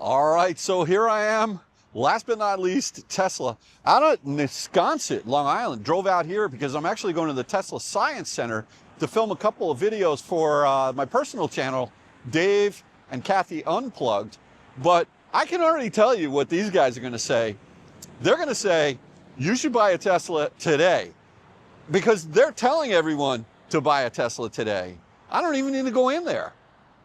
All right, so here I am, last but not least, Tesla. Out at Wisconsin, Long Island. Drove out here because I'm actually going to the Tesla Science Center to film a couple of videos for my personal channel, Dave and Kathy Unplugged. But I can already tell you what these guys are going to say. They're going to say, you should buy a Tesla today, because they're telling everyone to buy a Tesla today. I don't even need to go in there,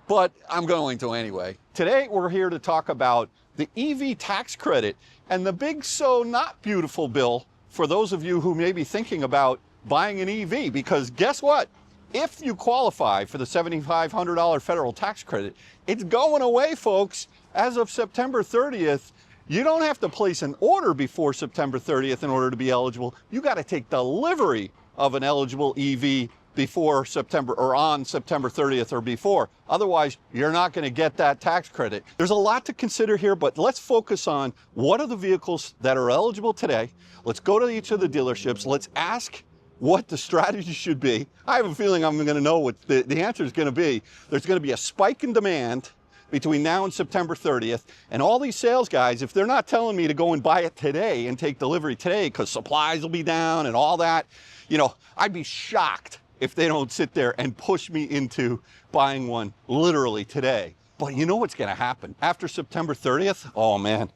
but I'm going to anyway. Today, we're here to talk about the EV tax credit and the big so not beautiful bill for those of you who may be thinking about buying an EV, because guess what? If you qualify for the $7,500 federal tax credit, it's going away, folks. As of September 30th, you don't have to place an order before September 30th in order to be eligible. You got to take delivery of an eligible EV before September, or on September 30th or before. Otherwise, you're not going to get that tax credit. There's a lot to consider here, but let's focus on what are the vehicles that are eligible today. Let's go to each of the dealerships. Let's ask what the strategy should be. I have a feeling I'm going to know what the answer is going to be. There's going to be a spike in demand between now and September 30th. And all these sales guys, if they're not telling me to go and buy it today and take delivery today because supplies will be down and all that, you know, I'd be shocked if they don't sit there and push me into buying one literally today. But you know what's going to happen after September 30th? Oh man,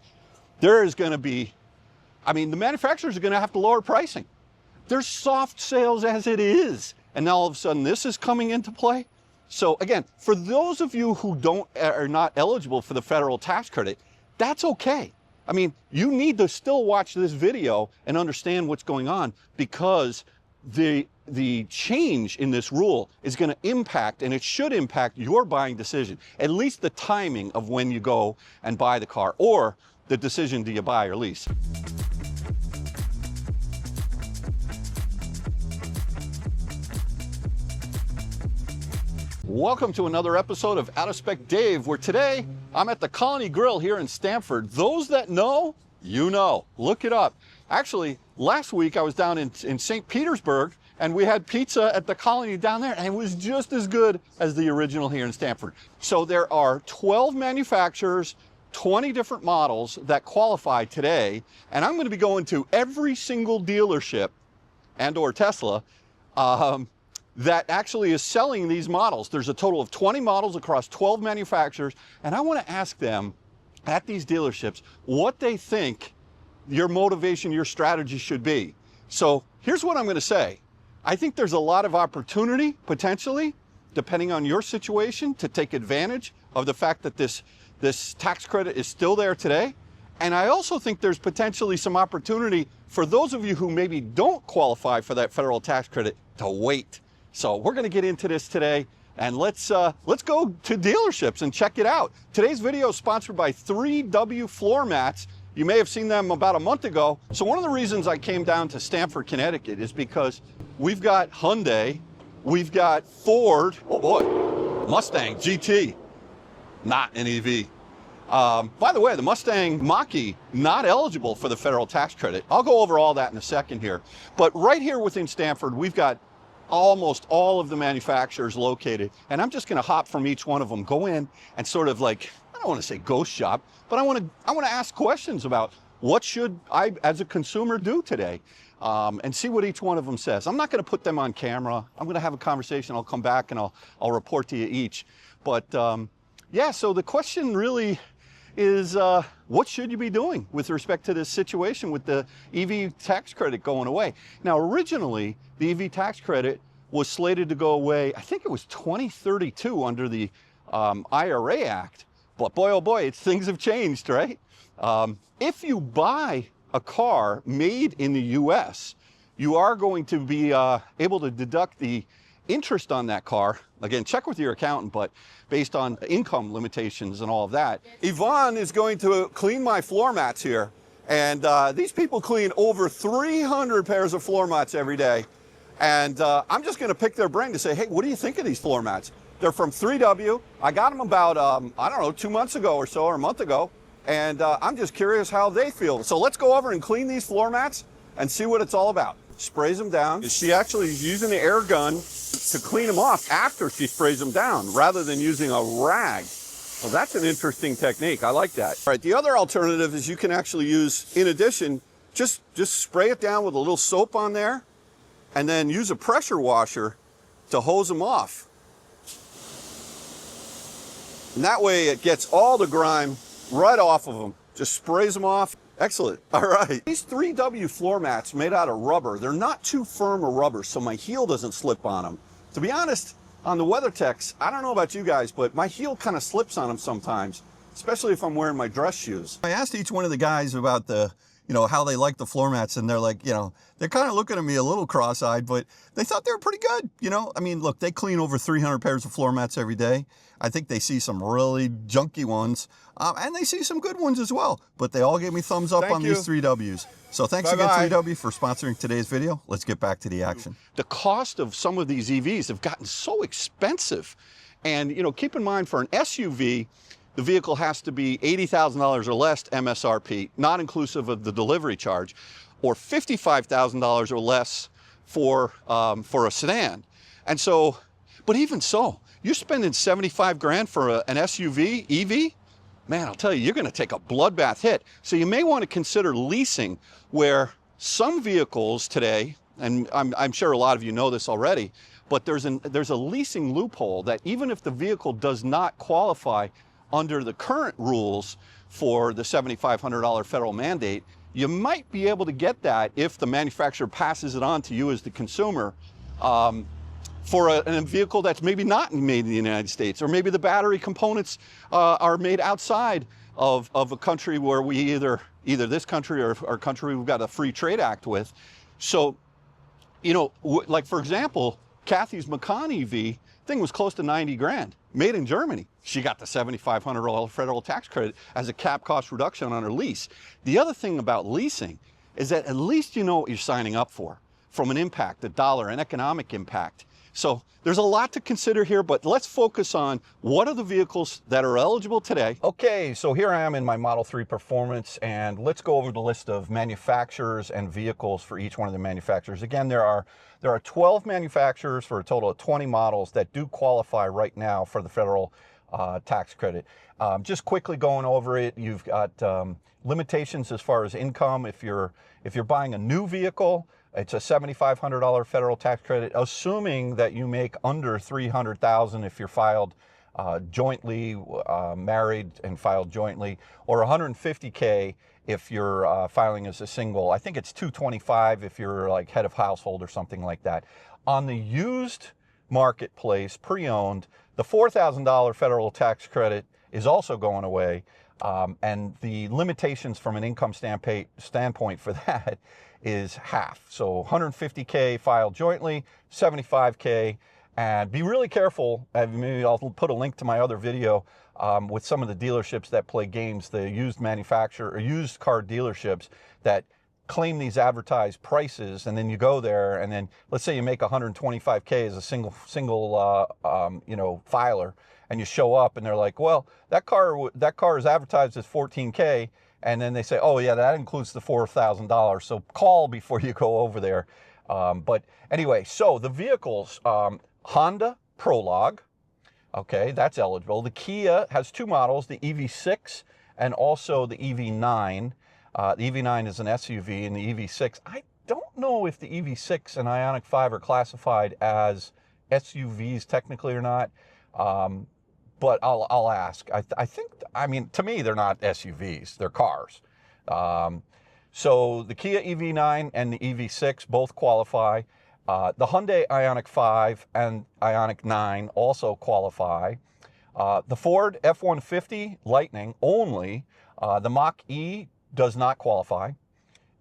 there is going to be, I mean, the manufacturers are going to have to lower pricing. There's soft sales as it is. And now all of a sudden this is coming into play. So again, for those of you who are not eligible for the federal tax credit, that's okay. I mean, you need to still watch this video and understand what's going on, because the change in this rule is going to impact, and it should impact, your buying decision, at least the timing of when you go and buy the car, or the decision, do you buy or lease. Welcome to another episode of Out of Spec Dave, where today I'm at the Colony Grill here in Stamford. Those that know, you know. Look it up. Actually, last week I was down in St. Petersburg, and we had pizza at the Colony down there, and it was just as good as the original here in Stamford. So there are 12 manufacturers, 20 different models that qualify today, and I'm going to be going to every single dealership and or Tesla that actually is selling these models. There's a total of 20 models across 12 manufacturers, and I want to ask them at these dealerships what they think your motivation, your strategy should be. So here's what I'm going to say. I think there's a lot of opportunity, potentially, depending on your situation, to take advantage of the fact that this tax credit is still there today. And I also think there's potentially some opportunity for those of you who maybe don't qualify for that federal tax credit to wait. So we're going to get into this today, and let's go to dealerships and check it out. Today's video is sponsored by 3W Floor Mats. You may have seen them about a month ago. So one of the reasons I came down to Stamford, Connecticut is because we've got Hyundai, we've got Ford, oh boy, Mustang GT, not an EV. By the way, the Mustang Mach-E, not eligible for the federal tax credit. I'll go over all that in a second here. But right here within Stamford, we've got almost all of the manufacturers located. And I'm just going to hop from each one of them, go in and sort of like, I don't want to say ghost shop, but I want to ask questions about what should I, as a consumer, do today, and see what each one of them says. I'm not going to put them on camera. I'm going to have a conversation. I'll come back and I'll report to you each. But yeah, so the question really is, what should you be doing with respect to this situation with the EV tax credit going away? Now, originally, the EV tax credit was slated to go away, I think it was 2032 under the IRA Act. But boy, oh boy, things have changed, right? If you buy a car made in the US, you are going to be able to deduct the interest on that car. Again, check with your accountant, but based on income limitations and all of that. Yvonne is going to clean my floor mats here. And these people clean over 300 pairs of floor mats every day. And I'm just going to pick their brain to say, hey, what do you think of these floor mats? They're from 3W. I got them about, I don't know, 2 months ago or so, or a month ago. And I'm just curious how they feel. So let's go over and clean these floor mats and see what it's all about. Sprays them down. She actually is using the air gun to clean them off after she sprays them down, rather than using a rag. Well, that's an interesting technique. I like that. All right, the other alternative is you can actually use, in addition, just spray it down with a little soap on there and then use a pressure washer to hose them off. And that way it gets all the grime right off of them. Just sprays them off. Excellent. All right. These 3W floor mats made out of rubber, they're not too firm a rubber, so my heel doesn't slip on them. To be honest, on the WeatherTechs, I don't know about you guys, but my heel kind of slips on them sometimes, especially if I'm wearing my dress shoes. I asked each one of the guys about the, how they like the floor mats, and they're like, they're kind of looking at me a little cross-eyed, but they thought they were pretty good, I mean, look, they clean over 300 pairs of floor mats every day. I think they see some really junky ones, and they see some good ones as well, but they all gave me thumbs up on these 3Ws. So thanks again, 3W, for sponsoring today's video. Let's get back to the action. The cost of some of these EVs have gotten so expensive. And, keep in mind, for an SUV, the vehicle has to be $80,000 or less MSRP, not inclusive of the delivery charge, or $55,000 or less for a sedan. And so, but even so, you're spending 75 grand for an SUV EV? Man, I'll tell you, you're going to take a bloodbath hit. So you may want to consider leasing, where some vehicles today, and I'm sure a lot of you know this already, but there's a leasing loophole that even if the vehicle does not qualify under the current rules for the $7,500 federal mandate, you might be able to get that if the manufacturer passes it on to you as the consumer, for a vehicle that's maybe not made in the United States, or maybe the battery components are made outside of a country where we either this country or a country we've got a free trade act with. So, like for example, Kathy's Macan EV thing was close to 90 grand, made in Germany. She got the $7,500 federal tax credit as a cap cost reduction on her lease. The other thing about leasing is that at least you know what you're signing up for, from an impact, a dollar, an economic impact. So there's a lot to consider here, but let's focus on what are the vehicles that are eligible today. Okay, so here I am in my Model 3 Performance, and let's go over the list of manufacturers and vehicles for each one of the manufacturers. Again, there are 12 manufacturers for a total of 20 models that do qualify right now for the federal tax credit. Just quickly going over it, you've got limitations as far as income. If you're buying a new vehicle, it's a $7,500 federal tax credit, assuming that you make under $300,000 if you're filed jointly, married and filed jointly, or $150K if you're filing as a single. I think it's $225 if you're like head of household or something like that. On the used marketplace, pre-owned, the $4,000 federal tax credit is also going away, and the limitations from an income standpoint for that is half. So 150K filed jointly, 75K, and be really careful. Maybe I'll put a link to my other video with some of the dealerships that play games, the used manufacturer or used car dealerships that claim these advertised prices, and then you go there, and then let's say you make 125K as a single filer, and you show up and they're like, well, that car is advertised as 14K, and then they say, oh yeah, that includes the $4,000, so call before you go over there. But anyway, so the vehicles, Honda Prologue, okay, that's eligible. The Kia has two models, the EV6 and also the EV9. The EV9 is an SUV, and the EV6, I don't know if the EV6 and Ioniq 5 are classified as SUVs technically or not, but I'll ask. I mean, to me, they're not SUVs, they're cars. So the Kia EV9 and the EV6 both qualify. The Hyundai Ioniq 5 and Ioniq 9 also qualify. The Ford F-150 Lightning only, the Mach-E does not qualify,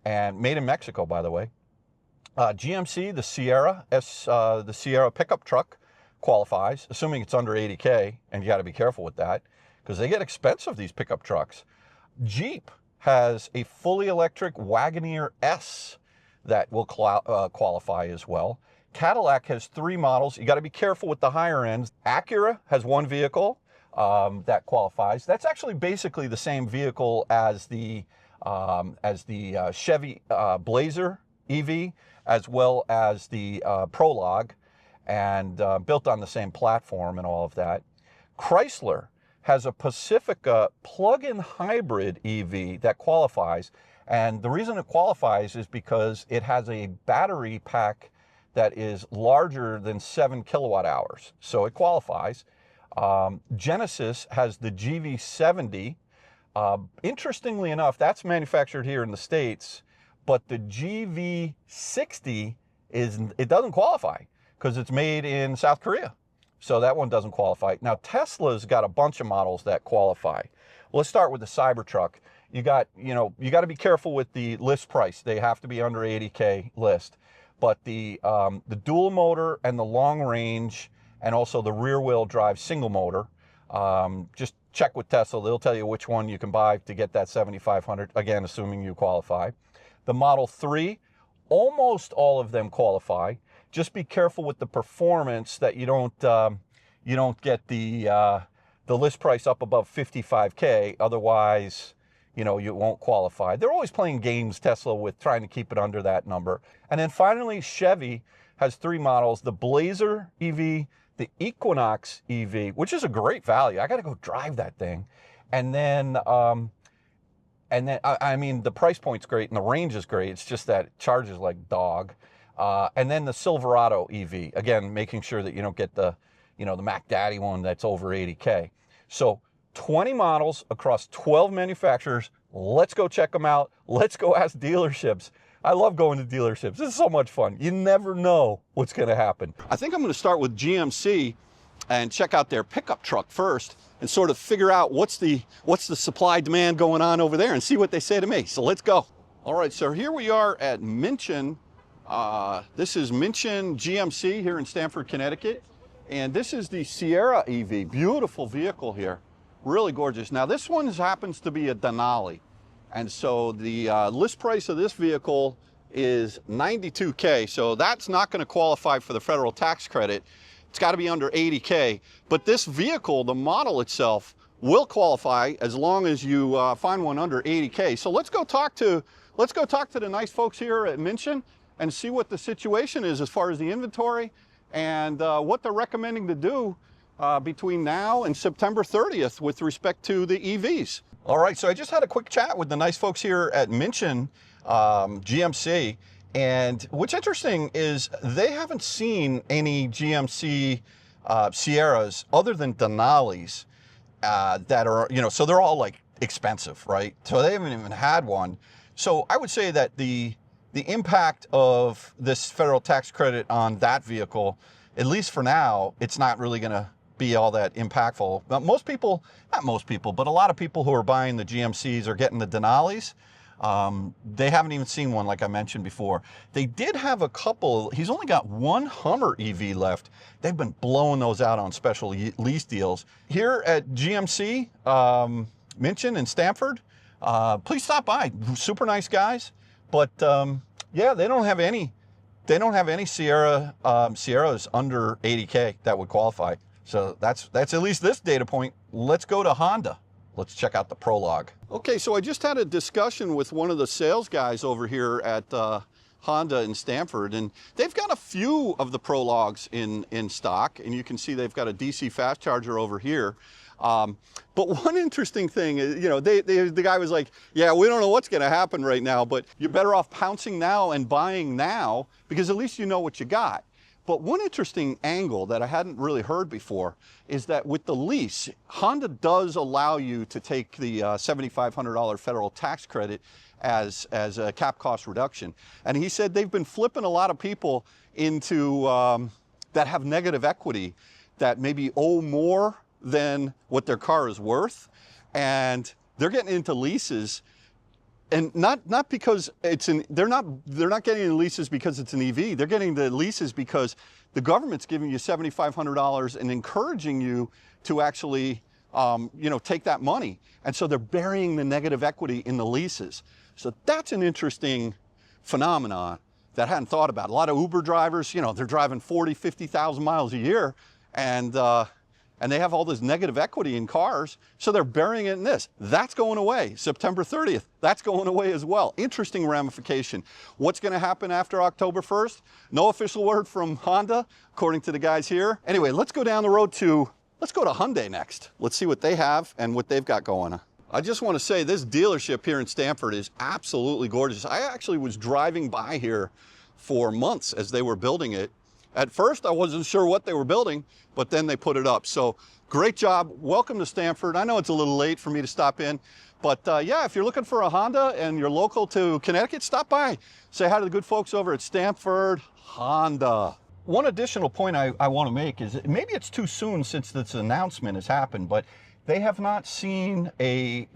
and made in Mexico, by the way. GMC, the Sierra pickup truck qualifies, assuming it's under 80K, and you got to be careful with that because they get expensive, these pickup trucks. Jeep has a fully electric Wagoneer S that will qualify as well. Cadillac has 3 models. You got to be careful with the higher ends. Acura has 1 vehicle that qualifies. That's actually basically the same vehicle as the Chevy Blazer EV, as well as the Prologue, and built on the same platform and all of that. Chrysler has a Pacifica plug-in hybrid EV that qualifies. And the reason it qualifies is because it has a battery pack that is larger than 7 kilowatt hours. So it qualifies. Genesis has the GV70. Interestingly enough, that's manufactured here in the States, but the GV60 it doesn't qualify because it's made in South Korea. So that one doesn't qualify. Now Tesla's got a bunch of models that qualify. Well, let's start with the Cybertruck. You got to be careful with the list price. They have to be under 80K list. But the dual motor and the long range and also the rear wheel drive single motor, just check with Tesla. They'll tell you which one you can buy to get that 7,500, again, assuming you qualify. The Model 3, almost all of them qualify. Just be careful with the performance that you don't get the list price up above 55K. Otherwise, you won't qualify. They're always playing games, Tesla, with trying to keep it under that number. And then finally, Chevy has 3 models: the Blazer EV, the Equinox EV, which is a great value. I got to go drive that thing. And then I mean, the price point's great and the range is great. It's just that it charges like dog. And then the Silverado EV, again, making sure that you don't get the Mac Daddy one that's over 80K. So 20 models across 12 manufacturers. Let's go check them out. Let's go ask dealerships. I love going to dealerships. This is so much fun. You never know what's going to happen. I think I'm going to start with GMC and check out their pickup truck first and sort of figure out what's the supply demand going on over there and see what they say to me. So let's go. All right, so here we are at Minchin. This is Minchin GMC here in Stamford, Connecticut. And this is the Sierra EV. Beautiful vehicle here. Really gorgeous. Now this one happens to be a Denali. And so the list price of this vehicle is $92K. So that's not going to qualify for the federal tax credit. It's got to be under 80K. But this vehicle, the model itself, will qualify as long as you find one under 80K. So let's go talk to the nice folks here at Minchin and see what the situation is as far as the inventory and what they're recommending to do between now and September 30th with respect to the EVs. All right, so I just had a quick chat with the nice folks here at Minchin GMC, and what's interesting is they haven't seen any GMC Sierras other than Denalis that are, so they're all like expensive, right? So they haven't even had one. So I would say that the impact of this federal tax credit on that vehicle, at least for now, it's not really going to be all that impactful. But most people, not most people, but a lot of people who are buying the GMCs are getting the Denalis. They haven't even seen one, like I mentioned before. They did have a couple. He's only got one Hummer EV left. They've been blowing those out on special lease deals. Here at GMC, Minchin in Stamford, please stop by. Super nice guys. But yeah, they don't have any Sierras under 80K that would qualify. So that's at least this data point. Let's go to Honda. Let's check out the Prologue. Okay, so I just had a discussion with one of the sales guys over here at Honda in Stamford, and they've got a few of the Prologues in stock, and you can see they've got a DC fast charger over here. But one interesting thing is, the guy was like, yeah, we don't know what's going to happen right now, but you're better off pouncing now and buying now because at least you know what you got. But one interesting angle that I hadn't really heard before is that with the lease, Honda does allow you to take the $7,500 federal tax credit as a cap cost reduction. And he said they've been flipping a lot of people into that have negative equity that maybe owe more than what their car is worth, and they're getting into leases. And not because they're not getting the leases because it's an EV. They're getting the leases because the government's giving you $7,500 and encouraging you to actually, take that money. And so they're burying the negative equity in the leases. So that's an interesting phenomenon that I hadn't thought about. A lot of Uber drivers, they're driving 40, 50,000 miles a year, and they have all this negative equity in cars, so they're burying it in this. That's going away. September 30th, that's going away as well. Interesting ramification. What's going to happen after October 1st? No official word from Honda, according to the guys here. Anyway, let's go down the road to Let's go to Hyundai next. Let's see what they have and what they've got going on. I just want to say this dealership here in Stamford is absolutely gorgeous. I actually was driving by here for months as they were building it. At first, I wasn't sure what they were building, but then they put it up. So great job. Welcome to Stamford. I know it's a little late for me to stop in, but yeah, if you're looking for a Honda and you're local to Connecticut, stop by. Say hi to the good folks over at Stamford Honda. One additional point I want to make is maybe it's too soon since this announcement has happened, but they have not seen an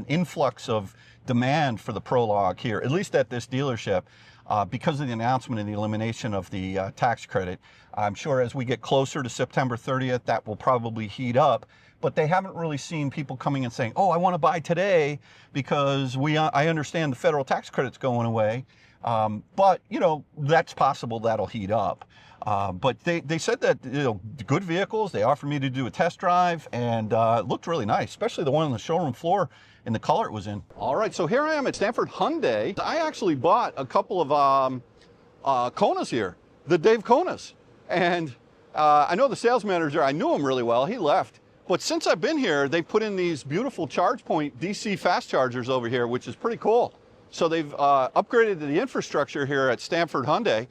influx of demand for the Prologue here, at least at this dealership, because of the announcement and the elimination of the tax credit. I'm sure as we get closer to September 30th, that will probably heat up. But they haven't really seen people coming and saying, oh, I want to buy today because I understand the federal tax credit's going away. But, you know, that's possible that'll heat up. But they said that, you know, good vehicles, they offered me to do a test drive, and it looked really nice, especially the one on the showroom floor in the color it was in. All right, so here I am at Stamford Hyundai. I actually bought a couple of Konas here, the Dave Konas. And I know the sales manager, I knew him really well, he left. But since I've been here, they've put in these beautiful ChargePoint DC fast chargers over here, which is pretty cool. So they've upgraded the infrastructure here at Stamford Hyundai.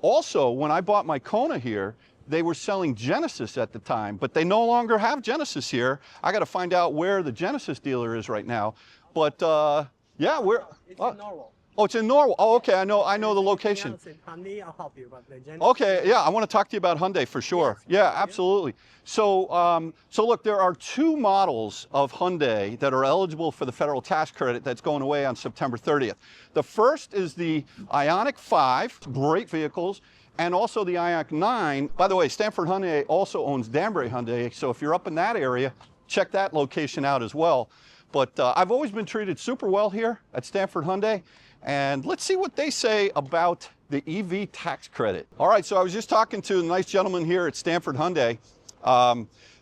Also, when I bought my Kona here, they were selling Genesis at the time, but they no longer have Genesis here. I got to find out where the Genesis dealer is right now. But yeah, it's in Norwalk. Oh, it's in Norwalk. Oh, okay. I know the location. I'll help you, but the Genesis. Okay, yeah, I want to talk to you about Hyundai for sure. Yes. Yeah, absolutely. So, so look, there are two models of Hyundai that are eligible for the federal tax credit that's going away on September 30th. The first is the Ioniq 5, great vehicles, and also the Ioniq 9. By the way, Stamford Hyundai also owns Danbury Hyundai, so if you're up in that area, check that location out as well. But I've always been treated super well here at Stamford Hyundai. And let's see what they say about the EV tax credit. All right, so I was just talking to a nice gentleman here at Stamford Hyundai.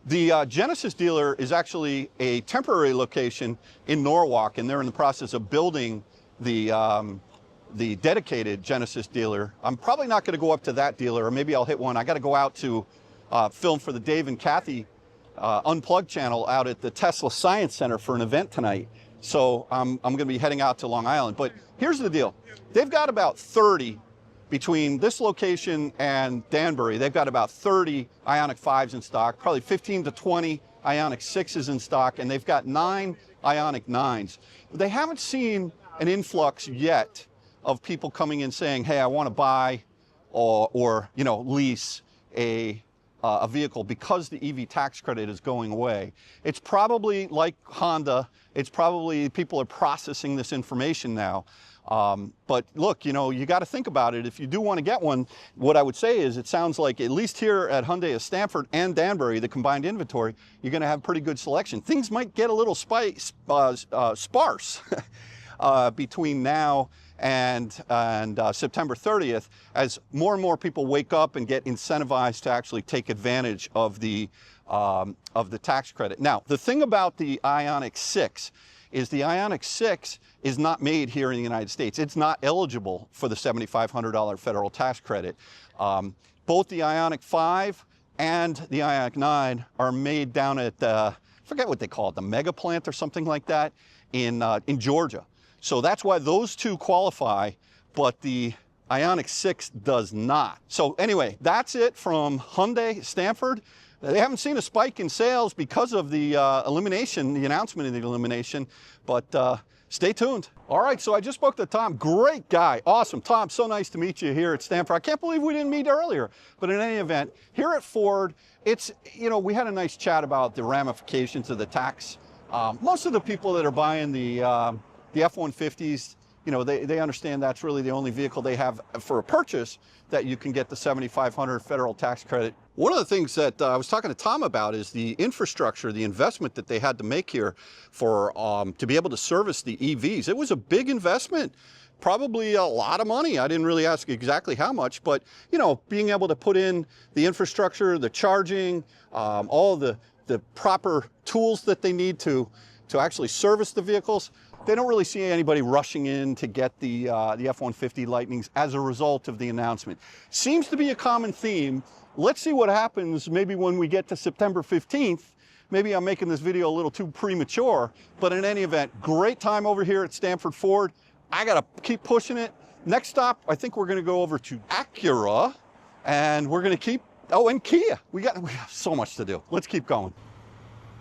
The Genesis dealer is actually a temporary location in Norwalk, and they're in the process of building the dedicated Genesis dealer. I'm probably not going to go up to that dealer, or maybe I'll hit one. I got to go out to film for the Dave and Kathy Unplugged channel out at the Tesla Science Center for an event tonight. So I'm going to be heading out to Long Island. But here's the deal. They've got about 30 between this location and Danbury. They've got about 30 Ioniq 5s in stock, probably 15 to 20 Ioniq 6s in stock, and they've got 9 Ioniq 9s. They haven't seen an influx yet of people coming in saying, hey, I want to buy or you know, lease a vehicle because the EV tax credit is going away. It's probably like Honda. It's probably people are processing this information now. But look, you know, you got to think about it. If you do want to get one, what I would say is it sounds like at least here at Hyundai of Stamford and Danbury, the combined inventory, you're going to have pretty good selection. Things might get a little sparse between now and September 30th, as more and more people wake up and get incentivized to actually take advantage of the tax credit. Now, the thing about the Ioniq 6 is the Ioniq 6 is not made here in the United States. It's not eligible for the $7,500 federal tax credit. Both the Ioniq 5 and the Ioniq 9 are made down at, I forget what they call it, the mega plant or something like that in Georgia. So that's why those two qualify, but the Ioniq 6 does not. So anyway, that's it from Hyundai Stamford. They haven't seen a spike in sales because of the elimination, the announcement of the elimination, but stay tuned. All right, so I just spoke to Tom. Great guy, awesome. Tom, so nice to meet you here at Stamford. I can't believe we didn't meet earlier, but in any event, here at Ford, it's, you know, we had a nice chat about the ramifications of the tax. Most of the people that are buying the F-150s, you know, they understand that's really the only vehicle they have for a purchase that you can get the $7,500 federal tax credit. One of the things that I was talking to Tom about is the infrastructure, the investment that they had to make here for to be able to service the EVs. It was a big investment, probably a lot of money. I didn't really ask exactly how much, but you know, being able to put in the infrastructure, the charging, all the proper tools that they need to actually service the vehicles. they don't really see anybody rushing in to get the F-150 Lightnings as a result of the announcement. Seems to be a common theme. Let's see what happens maybe when we get to September 15th. Maybe I'm making this video a little too premature, but in any event, great time over here at Stamford Ford. I gotta keep pushing it. Next stop, I think we're gonna go over to Acura, and we're gonna keep, oh, and Kia. We got so much to do. Let's keep going.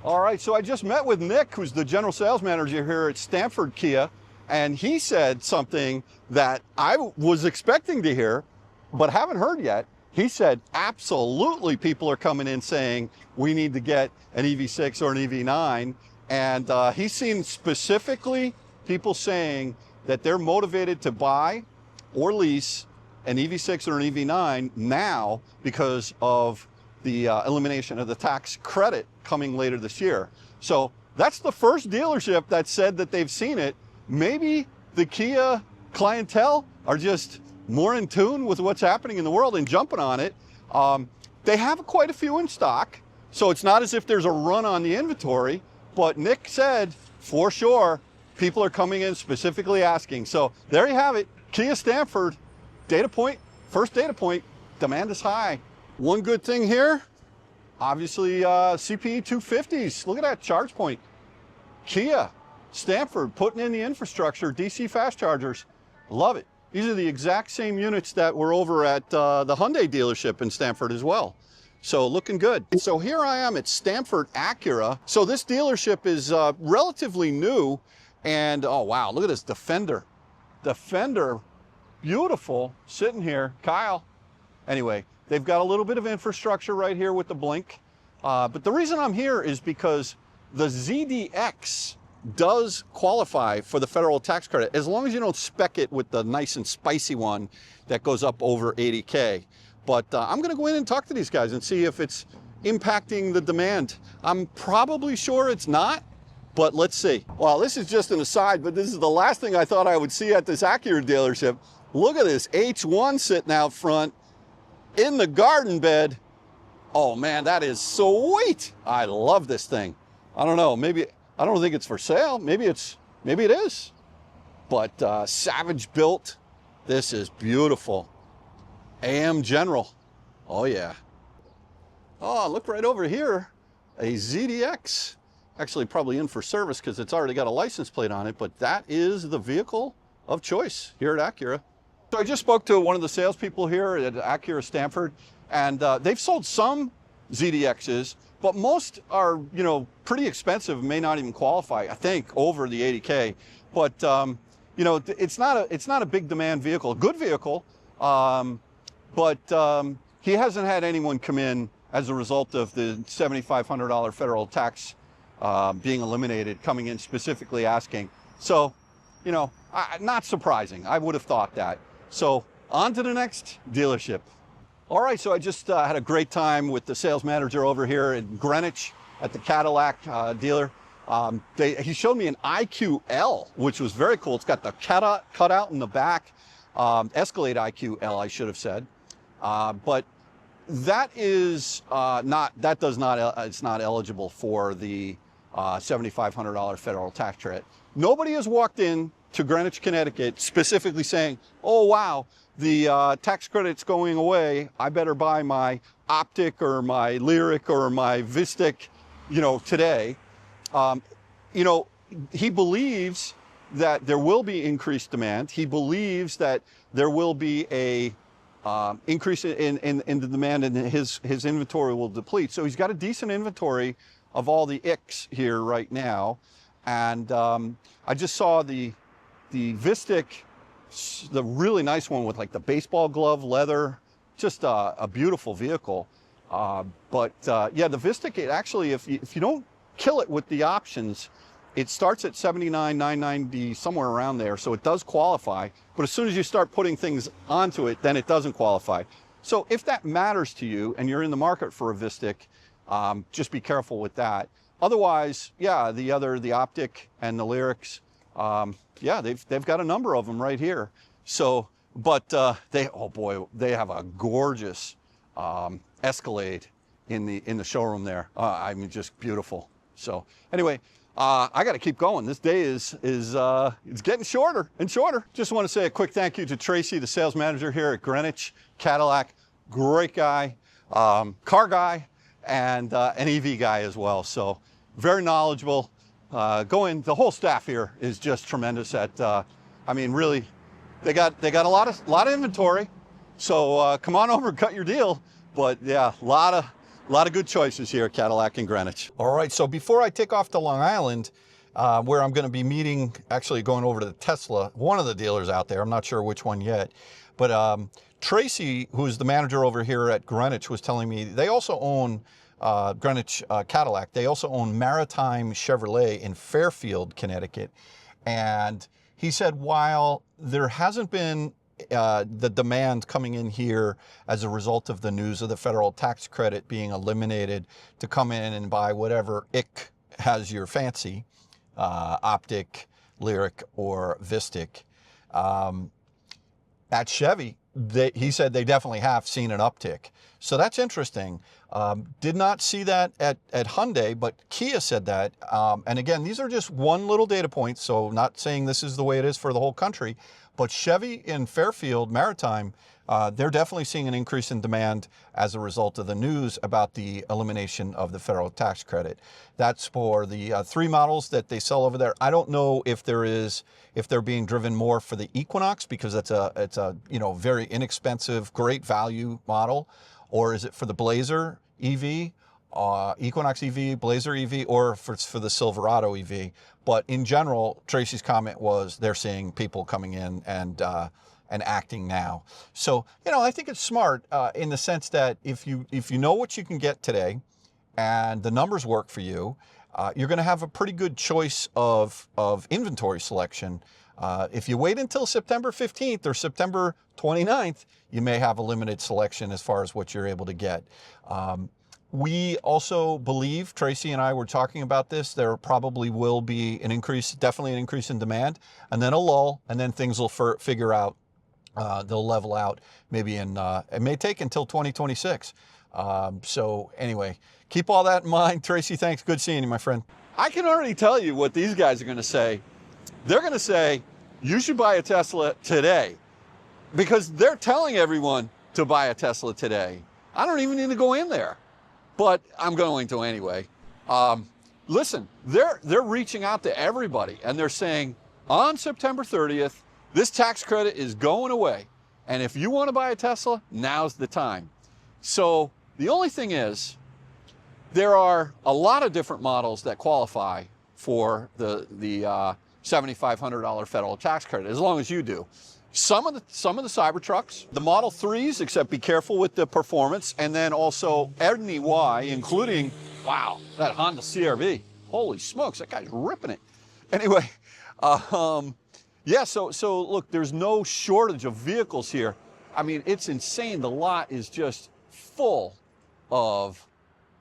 All right, so I just met with Nick, who's the general sales manager here at Stamford Kia, and he said something that I was expecting to hear, but haven't heard yet. He said, absolutely, people are coming in saying we need to get an EV6 or an EV9. And he's seen specifically people saying that they're motivated to buy or lease an EV6 or an EV9 now because of the elimination of the tax credit coming later this year. So that's the first dealership that said that they've seen it. Maybe the Kia clientele are just more in tune with what's happening in the world and jumping on it. They have quite a few in stock, so it's not as if there's a run on the inventory, but Nick said for sure people are coming in specifically asking. So there you have it, Kia Stamford, data point, first data point, demand is high. One good thing here, obviously CPE 250s, look at that charge point. Kia Stamford putting in the infrastructure, DC fast chargers, love it. These are the exact same units that were over at the Hyundai dealership in Stamford as well. So looking good. So here I am at Stamford Acura. So this dealership is relatively new, and oh wow, look at this Defender. Defender, beautiful, sitting here, Kyle. Anyway, they've got a little bit of infrastructure right here with the blink. But the reason I'm here is because the ZDX does qualify for the federal tax credit, as long as you don't spec it with the nice and spicy one that goes up over 80K. But I'm gonna go in and talk to these guys and see if it's impacting the demand. I'm probably sure it's not, but let's see. Well, this is just an aside, but this is the last thing I thought I would see at this Acura dealership. Look at this H1 sitting out front in the garden bed. Oh man, that is sweet. I love this thing. I don't know, maybe, I don't think it's for sale. Maybe it is. But Savage built. This is beautiful. AM General. Oh yeah. Oh, look right over here. A ZDX. Actually probably in for service because it's already got a license plate on it, but that is the vehicle of choice here at Acura. So I just spoke to one of the salespeople here at Acura Stamford, and they've sold some ZDXs, but most are, you know, pretty expensive, may not even qualify, I think, over the 80K. But, you know, it's not a big demand vehicle, a good vehicle, but he hasn't had anyone come in as a result of the $7,500 federal tax being eliminated, coming in specifically asking. So, you know, not surprising. I would have thought that. So on to the next dealership. All right, so I just had a great time with the sales manager over here in Greenwich at the Cadillac dealer. He showed me an IQL, which was very cool. It's got the cutout in the back, Escalade IQL, I should have said. But that is it's not eligible for the $7,500 federal tax credit. Nobody has walked in to Greenwich, Connecticut, specifically saying, oh wow, the tax credit's going away, I better buy my Optic or my Lyric or my Vistic, you know, today. You know, he believes that there will be increased demand. He believes that there will be a increase in the demand, and his inventory will deplete. So he's got a decent inventory of all the ICs here right now. And I just saw the Vistic, the really nice one with like the baseball glove leather, just a beautiful vehicle. Yeah, the Vistic, it actually, if you don't kill it with the options, it starts at $79,990, somewhere around there. So it does qualify, but as soon as you start putting things onto it, then it doesn't qualify. So if that matters to you and you're in the market for a Vistic, just be careful with that. Otherwise, yeah, the Optic and the Lyrics, yeah, they've got a number of them right here. So, but they have a gorgeous Escalade in the showroom there. I mean, just beautiful. So anyway, I got to keep going. This day is it's getting shorter and shorter. Just want to say a quick thank you to Tracy, the sales manager here at Greenwich Cadillac. Great guy, car guy, and an EV guy as well. So very knowledgeable. The whole staff here is just tremendous at. I mean, really, they got a lot of inventory. So come on over and cut your deal. But yeah, a lot of good choices here at Cadillac and Greenwich. All right, so before I take off to Long Island, where I'm going to be meeting, actually going over to the Tesla, one of the dealers out there, I'm not sure which one yet, but Tracy, who's the manager over here at Greenwich, was telling me they also own Greenwich Cadillac. They also own Maritime Chevrolet in Fairfield, Connecticut. And he said while there hasn't been the demand coming in here as a result of the news of the federal tax credit being eliminated to come in and buy whatever ick has your fancy, Optic, Lyric, or Vistic. At Chevy, he said they definitely have seen an uptick. So that's interesting. Did not see that at Hyundai, but Kia said that. And again, these are just one little data point, so not saying this is the way it is for the whole country. But Chevy in Fairfield Maritime, they're definitely seeing an increase in demand as a result of the news about the elimination of the federal tax credit. That's for the 3 models that they sell over there. I don't know if they're being driven more for the Equinox because it's a very inexpensive, great value model, or is it for the Blazer EV, Equinox EV, Blazer EV, or for the Silverado EV? But in general, Tracy's comment was they're seeing people coming in and acting now. So, I think it's smart in the sense that if you know what you can get today and the numbers work for you, you're going to have a pretty good choice of inventory selection. If you wait until September 15th or September 29th, you may have a limited selection as far as what you're able to get. We also believe, Tracy and I were talking about this, there probably will be an increase, definitely an increase in demand, and then a lull, and then things will figure out, they'll level out maybe it may take until 2026. So anyway, keep all that in mind. Tracy, thanks. Good seeing you, my friend. I can already tell you what these guys are going to say. They're going to say, you should buy a Tesla today, because they're telling everyone to buy a Tesla today. I don't even need to go in there, but I'm going to anyway. Listen, they're reaching out to everybody and they're saying on September 30th, this tax credit is going away. And if you want to buy a Tesla, now's the time. So the only thing is, there are a lot of different models that qualify for the $7,500 federal tax credit, as long as you do. Some of the Cybertrucks, the Model 3s, except be careful with the performance, and then also any Y, including, wow, that Honda CR-V. Holy smokes, that guy's ripping it. Anyway, yeah, so look, there's no shortage of vehicles here. I mean, it's insane. The lot is just full of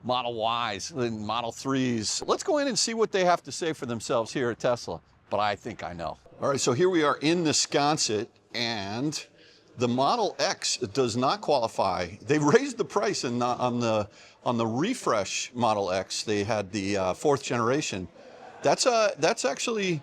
Model Ys and Model 3s. Let's go in and see what they have to say for themselves here at Tesla, but I think I know. All right, so here we are in Wisconsin, and the Model X does not qualify. They raised the price on the refresh Model X. They had the 4th generation. That's actually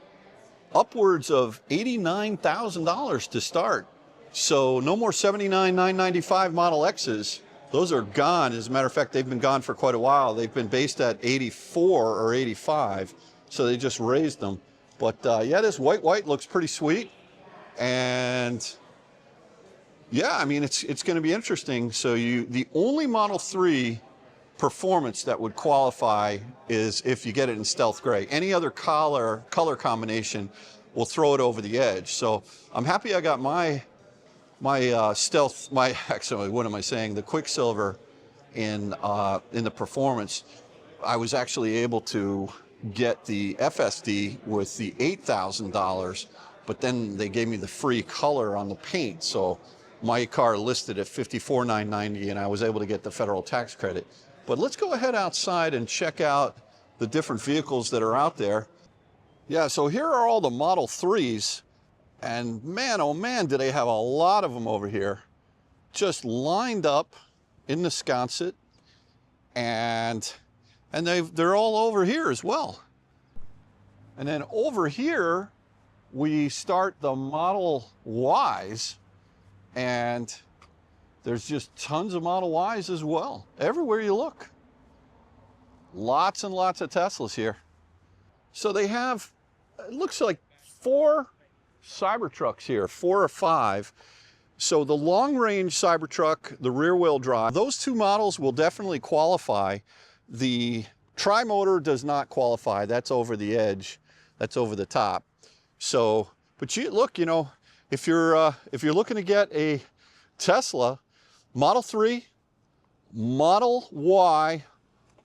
upwards of $89,000 to start. So no more $79,995 Model X's. Those are gone. As a matter of fact, they've been gone for quite a while. They've been based at 84 or 85, so they just raised them. But yeah, this white looks pretty sweet. And yeah, I mean, it's going to be interesting. So the only Model 3 performance that would qualify is if you get it in stealth gray. Any other color combination will throw it over the edge. So I'm happy I got actually, what am I saying? The Quicksilver in the performance. I was actually able to get the FSD with the $8,000, but then they gave me the free color on the paint. So my car listed at $54,990, and I was able to get the federal tax credit. But let's go ahead outside and check out the different vehicles that are out there. Yeah, so here are all the Model 3s. And man, oh man, do they have a lot of them over here. Just lined up in Wisconsin. And they're all over here as well. And then over here, we start the Model Ys, and there's just tons of Model Ys as well. Everywhere you look. Lots and lots of Teslas here. So they have, it looks like 4 Cybertrucks here, 4 or 5. So the long-range Cybertruck, the rear-wheel drive, those 2 models will definitely qualify. The tri-motor does not qualify. That's over the edge. That's over the top. So, but you look, you know, if you're looking to get a Tesla Model 3, Model Y,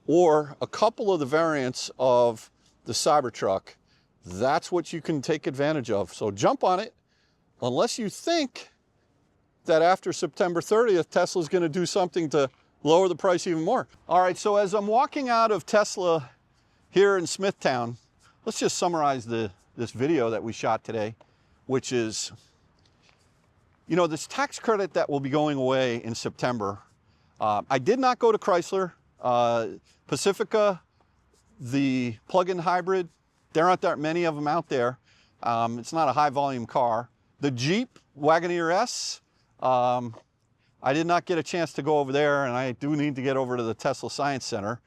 or a couple of the variants of the Cybertruck, that's what you can take advantage of. So jump on it, unless you think that after September 30th, Tesla's going to do something to lower the price even more. All right, so as I'm walking out of Tesla here in Smithtown, let's just summarize this video that we shot today, which is, you know, this tax credit that will be going away in September. I did not go to Chrysler. Pacifica, the plug-in hybrid, there aren't that many of them out there. It's not a high volume car. The Jeep Wagoneer S, I did not get a chance to go over there, and I do need to get over to the Tesla Science Center.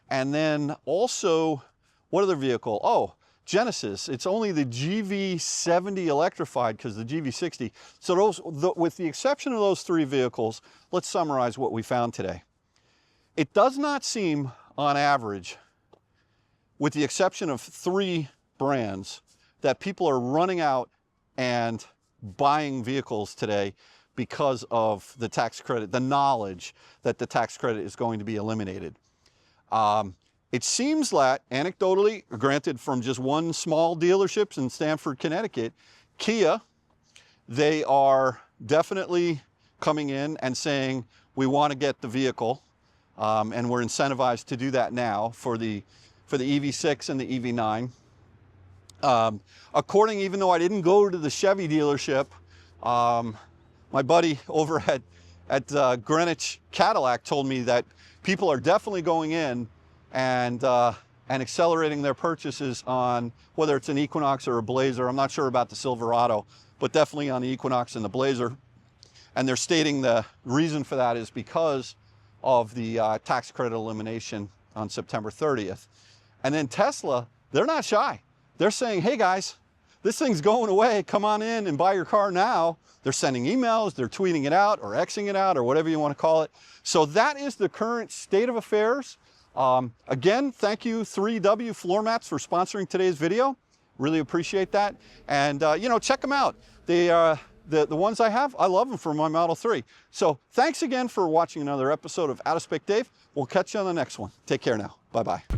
And then also, what other vehicle? Oh, Genesis. It's only the GV70 electrified because the GV60. So those, with the exception of those 3 vehicles, let's summarize what we found today. It does not seem, on average, with the exception of 3 brands, that people are running out and buying vehicles today because of the tax credit, the knowledge that the tax credit is going to be eliminated. It seems that, anecdotally, granted from just one small dealership in Stamford, Connecticut, Kia, they are definitely coming in and saying, we want to get the vehicle, and we're incentivized to do that now for the EV6 and the EV9. According, even though I didn't go to the Chevy dealership, my buddy over at Greenwich Cadillac told me that people are definitely going in and accelerating their purchases on whether it's an Equinox or a Blazer. I'm not sure about the Silverado, but definitely on the Equinox and the Blazer. And they're stating the reason for that is because of the tax credit elimination on September 30th. And then Tesla, they're not shy. They're saying, hey guys, this thing's going away. Come on in and buy your car now. They're sending emails, they're tweeting it out or Xing it out or whatever you want to call it. So that is the current state of affairs. Again, thank you 3W Floor Mats for sponsoring today's video. Really appreciate that. And you know, check them out. The ones I have, I love them for my Model 3. So thanks again for watching another episode of Out of Spec Dave. We'll catch you on the next one. Take care now. Bye-bye.